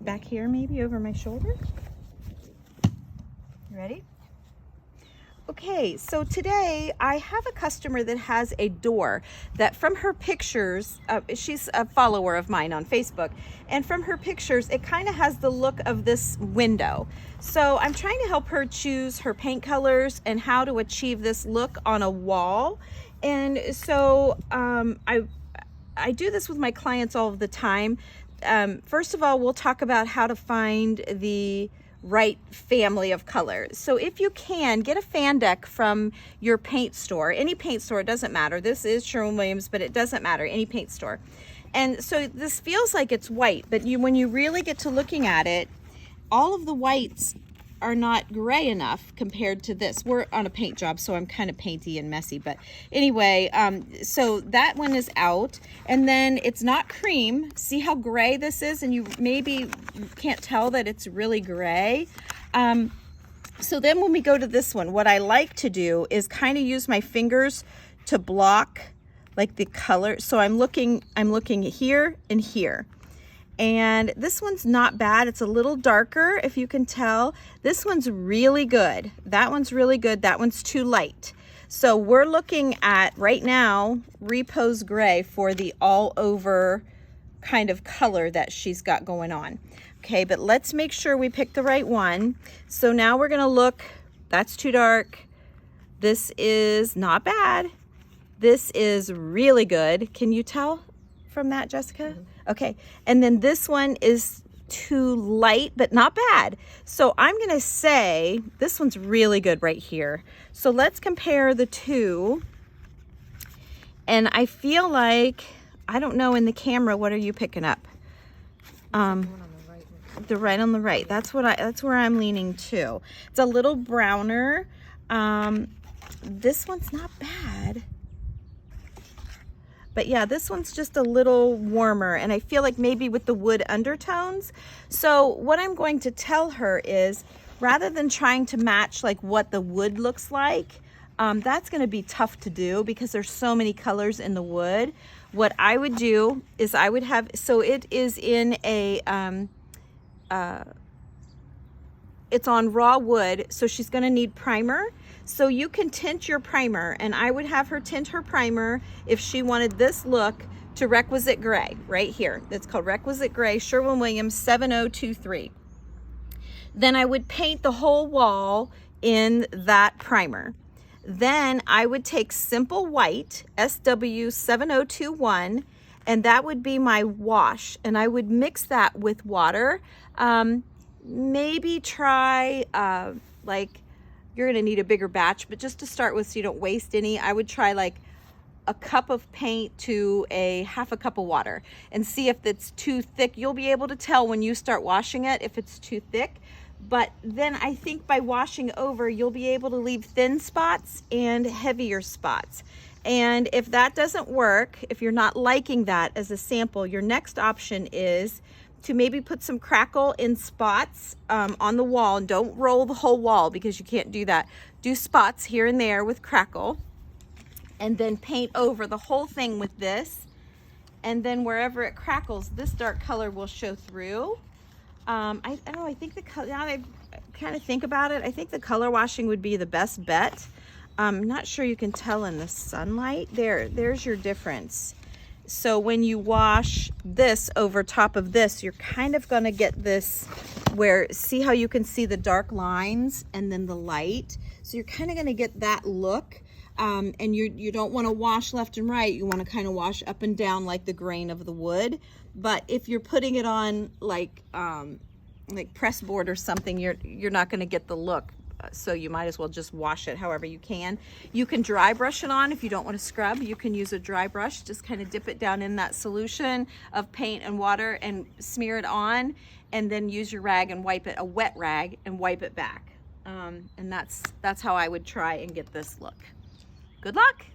Back here, maybe over my shoulder. You ready? Okay, so today I have a customer that has a door that from her pictures, she's a follower of mine on Facebook, and from her pictures, it kind of has the look of this window. So I'm trying to help her choose her paint colors and how to achieve this look on a wall. And so I do this with my clients all of the time. First of all, we'll talk about how to find the right family of colors. So if you can, get a fan deck from your paint store, any paint store, it doesn't matter. This is Sherwin-Williams, but it doesn't matter, any paint store. And so this feels like it's white, but when you really get to looking at it, all of the whites are not gray enough compared to this. We're on a paint job, so I'm kind of painty and messy, but anyway, so that one is out, and then it's not cream. See how gray this is, and you maybe can't tell that it's really gray. So then when we go to this one, what I like to do is kind of use my fingers to block like the color. So I'm looking here and here. And this one's not bad. It's a little darker, if you can tell. This one's really good. That one's really good. That one's too light. So we're looking at, right now, Repose Gray for the all over kind of color that she's got going on. Okay, but let's make sure we pick the right one. So now we're gonna look, that's too dark. This is not bad. This is really good. Can you tell from that, Jessica? Mm-hmm. Okay, and then this one is too light, but not bad. So I'm gonna say this one's really good right here. So let's compare the two. And I feel like, I don't know in the camera, what are you picking up? The right on the right. That's where I'm leaning to. It's a little browner. This one's not bad. But yeah, this one's just a little warmer, and I feel like maybe with the wood undertones. So what I'm going to tell her is, rather than trying to match like what the wood looks like, that's gonna be tough to do because there's so many colors in the wood. What I would do is I would have, so it is in a, it's on raw wood, so she's gonna need primer. So you can tint your primer, and I would have her tint her primer if she wanted this look to Requisite Gray right here. That's called Requisite Gray, Sherwin-Williams 7023. Then I would paint the whole wall in that primer. Then I would take Simple White, SW 7021, and that would be my wash. And I would mix that with water. Maybe try like, you're gonna need a bigger batch, but just to start with so you don't waste any, I would try like a cup of paint to a half a cup of water and see if it's too thick. You'll be able to tell when you start washing it if it's too thick. But then I think by washing over, you'll be able to leave thin spots and heavier spots. And if that doesn't work, if you're not liking that as a sample, your next option is to maybe put some crackle in spots on the wall, and don't roll the whole wall because you can't do that. Do spots here and there with crackle, and then paint over the whole thing with this. And then wherever it crackles, this dark color will show through. I don't know, I think the color, now that I kind of think about it, I think the color washing would be the best bet. I'm not sure you can tell in the sunlight. There's your difference. So when you wash this over top of this, you're kind of gonna get this where, see how you can see the dark lines and then the light? So you're kind of gonna get that look. And you don't wanna wash left and right. You wanna kind of wash up and down like the grain of the wood. But if you're putting it on like press board or something, you're not gonna get the look. So you might as well just wash it however you can. You can dry brush it on if you don't want to scrub. You can use a dry brush, just kind of dip it down in that solution of paint and water and smear it on, and then use your rag and wipe it, a wet rag, and wipe it back. And that's how I would try and get this look. Good luck.